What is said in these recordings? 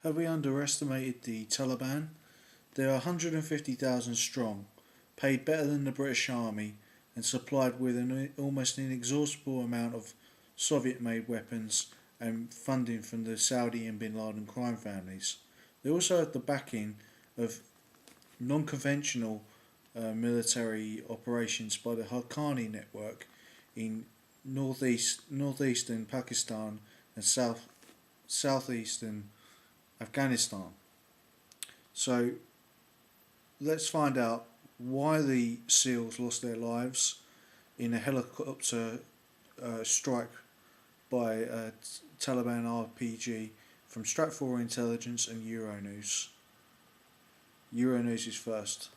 Have we underestimated the Taliban? They are 150,000 strong, paid better than the British Army, and supplied with an almost inexhaustible amount of Soviet made weapons and funding from the Saudi and bin Laden crime families. They also have the backing of non conventional military operations by the Haqqani network in northeastern Pakistan and southeastern Afghanistan. So let's find out why the SEALs lost their lives in a helicopter strike by Taliban RPG from Stratfor Intelligence and Euronews. Euronews is first.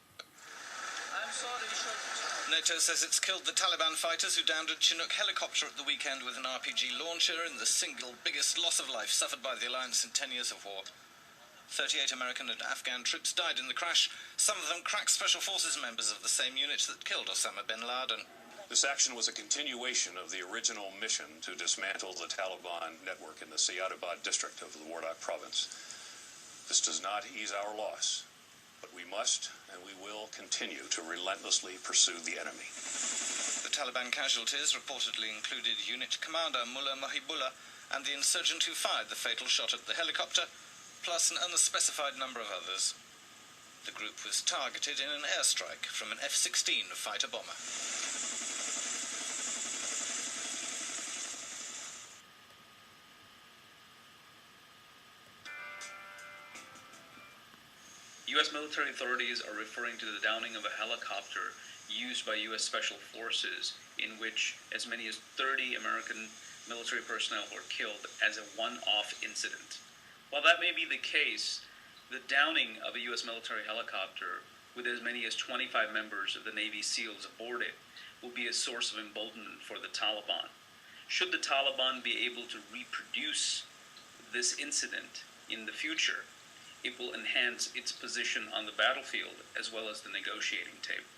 NATO says it's killed the Taliban fighters who downed a Chinook helicopter at the weekend with an RPG launcher in the single biggest loss of life suffered by the alliance in 10 years of war. 38 American and Afghan troops died in the crash, some of them crack special forces members of the same unit that killed Osama bin Laden. This action was a continuation of the original mission to dismantle the Taliban network in the Syedabad district of the Wardak province. This does not ease our loss, but we must and we will continue to relentlessly pursue the enemy. The Taliban casualties reportedly included unit commander Mullah Mahibullah and the insurgent who fired the fatal shot at the helicopter, plus an unspecified number of others. The group was targeted in an airstrike from an F-16 fighter bomber. U.S. military authorities are referring to the downing of a helicopter used by U.S. Special Forces, in which as many as 30 American military personnel were killed, as a one-off incident. While that may be the case, the downing of a U.S. military helicopter with as many as 25 members of the Navy SEALs aboard it will be a source of emboldenment for the Taliban. Should the Taliban be able to reproduce this incident in the future, it will enhance its position on the battlefield as well as the negotiating table.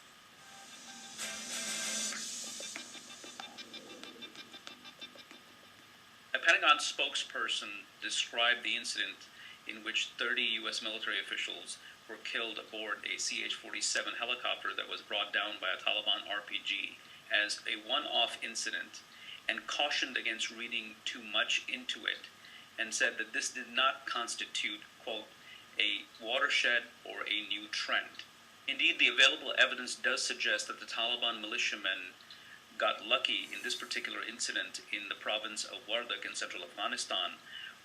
A Pentagon spokesperson described the incident in which 30 U.S. military officials were killed aboard a CH-47 helicopter that was brought down by a Taliban RPG as a one-off incident, and cautioned against reading too much into it, and said that this did not constitute, quote, a watershed or a new trend. Indeed, the available evidence does suggest that the Taliban militiamen got lucky in this particular incident in the province of Wardak in central Afghanistan,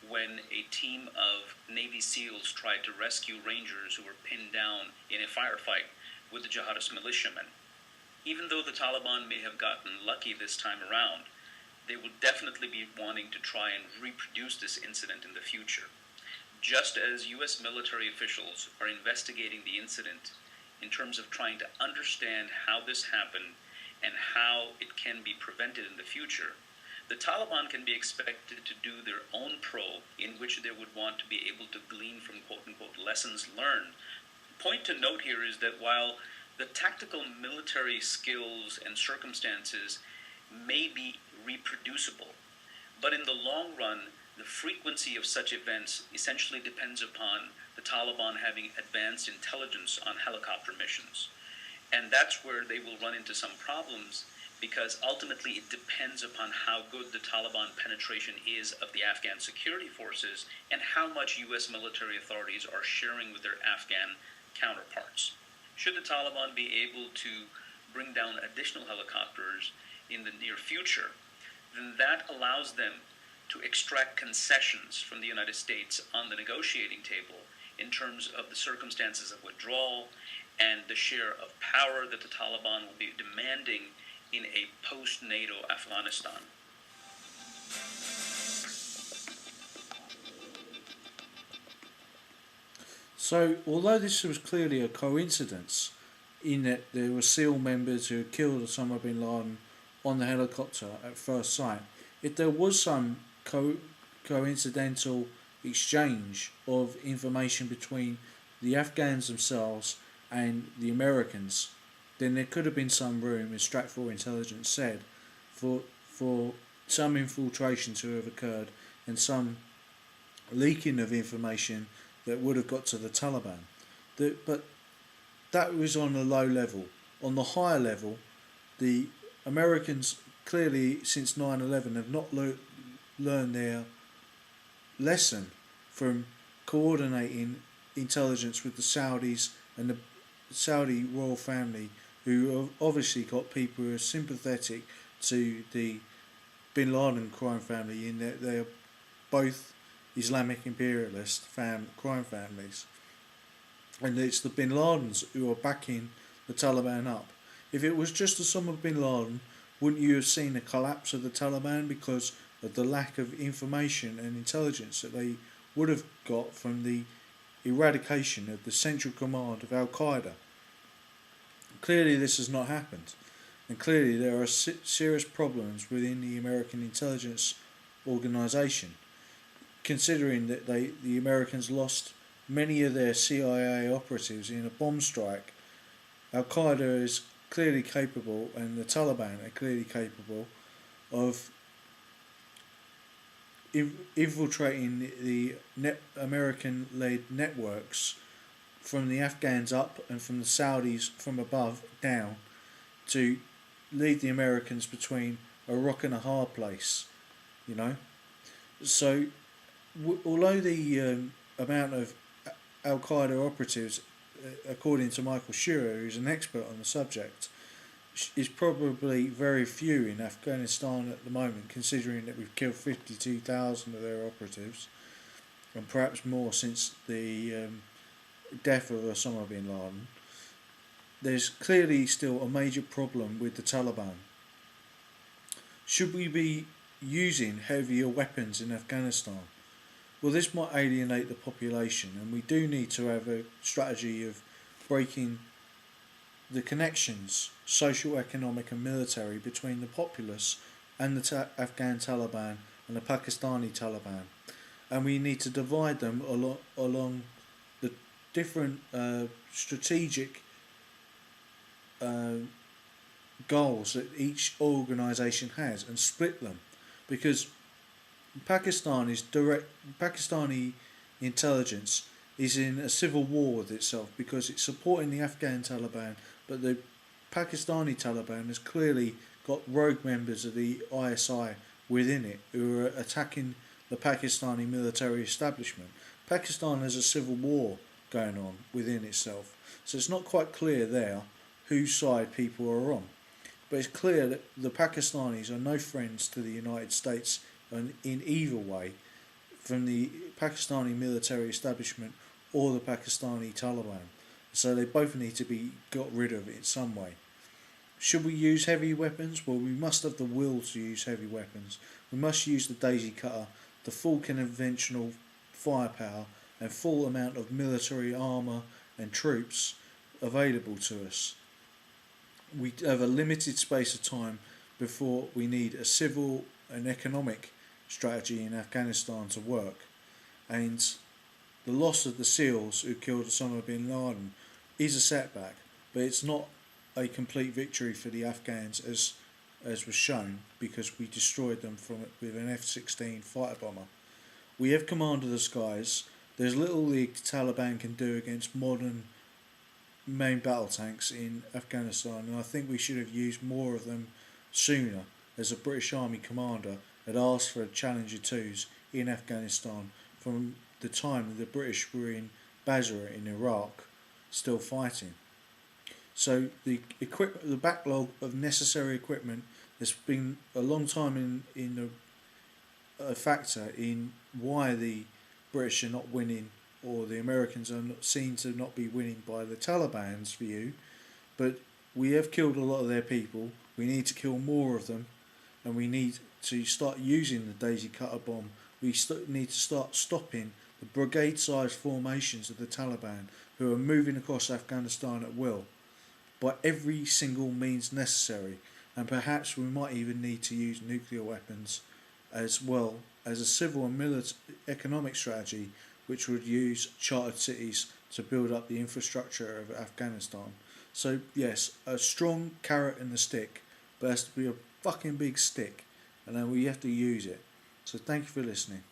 when a team of Navy SEALs tried to rescue rangers who were pinned down in a firefight with the jihadist militiamen. Even though the Taliban may have gotten lucky this time around, they will definitely be wanting to try and reproduce this incident in the future. Just as U.S. military officials are investigating the incident in terms of trying to understand how this happened and how it can be prevented in the future, the Taliban can be expected to do their own probe in which they would want to be able to glean from quote-unquote lessons learned. The point to note here is that while the tactical military skills and circumstances may be reproducible, but in the long run, the frequency of such events essentially depends upon the Taliban having advanced intelligence on helicopter missions. And that's where they will run into some problems, because ultimately it depends upon how good the Taliban penetration is of the Afghan security forces and how much U.S. military authorities are sharing with their Afghan counterparts. Should the Taliban be able to bring down additional helicopters in the near future, then that allows them to extract concessions from the United States on the negotiating table in terms of the circumstances of withdrawal and the share of power that the Taliban will be demanding in a post-NATO Afghanistan. So, although this was clearly a coincidence, in that there were SEAL members who killed Osama bin Laden on the helicopter at first sight, if there was some coincidental exchange of information between the Afghans themselves and the Americans, then there could have been some room, as Stratfor Intelligence said, for some infiltration to have occurred and some leaking of information that would have got to the Taliban. But that was on a low level. On the higher level, the Americans clearly since 9/11 have not learned their lesson from coordinating intelligence with the Saudis and the Saudi royal family, who have obviously got people who are sympathetic to the Bin Laden crime family in that they are both Islamic imperialist crime families, and it's the Bin Ladens who are backing the Taliban up. If it was just Osama Bin Laden, wouldn't you have seen a collapse of the Taliban because of the lack of information and intelligence that they would have got from the eradication of the central command of Al Qaeda? Clearly this has not happened, and clearly there are serious problems within the American intelligence organisation, considering that the Americans lost many of their CIA operatives in a bomb strike. Al Qaeda is clearly capable, and the Taliban are clearly capable of infiltrating the American-led networks from the Afghans up and from the Saudis from above down to lead the Americans between a rock and a hard place, you know. So, although the amount of Al Qaeda operatives, according to Michael Shearer, who's an expert on the subject, is probably very few in Afghanistan at the moment, considering that we've killed 52,000 of their operatives, and perhaps more since the death of Osama bin Laden. There's clearly still a major problem with the Taliban. Should we be using heavier weapons in Afghanistan? Well, this might alienate the population, and we do need to have a strategy of breaking the connections, social, economic and military, between the populace and the Afghan Taliban and the Pakistani Taliban. And we need to divide them along the different strategic goals that each organisation has and split them, because Pakistani intelligence is in a civil war with itself because it's supporting the Afghan Taliban, but the Pakistani Taliban has clearly got rogue members of the ISI within it who are attacking the Pakistani military establishment. Pakistan has a civil war going on within itself, so it's not quite clear there whose side people are on. But it's clear that the Pakistanis are no friends to the United States in either way, from the Pakistani military establishment or the Pakistani Taliban. So they both need to be got rid of in some way. Should we use heavy weapons? Well, we must have the will to use heavy weapons. We must use the Daisy Cutter, the full conventional firepower and full amount of military armour and troops available to us. We have a limited space of time before we need a civil and economic strategy in Afghanistan to work, and the loss of the SEALs who killed Osama bin Laden is a setback, but it's not a complete victory for the Afghans as was shown, because we destroyed them with an F-16 fighter bomber. We have command of the skies. There's little the Taliban can do against modern main battle tanks in Afghanistan, and I think we should have used more of them sooner, as a British Army commander had asked for Challenger 2s in Afghanistan from the time the British were in Basra in Iraq, still fighting. So the backlog of necessary equipment has been a long time in a factor in why the British are not winning, or the Americans are seen to not be winning by the Taliban's view. But we have killed a lot of their people. We need to kill more of them, and we need to start using the Daisy Cutter bomb. We need to start stopping the brigade-sized formations of the Taliban who are moving across Afghanistan at will by every single means necessary, and perhaps we might even need to use nuclear weapons as well as a civil and economic strategy which would use chartered cities to build up the infrastructure of Afghanistan. So yes, a strong carrot and a stick, but it has to be a fucking big stick, and then we have to use it. So thank you for listening.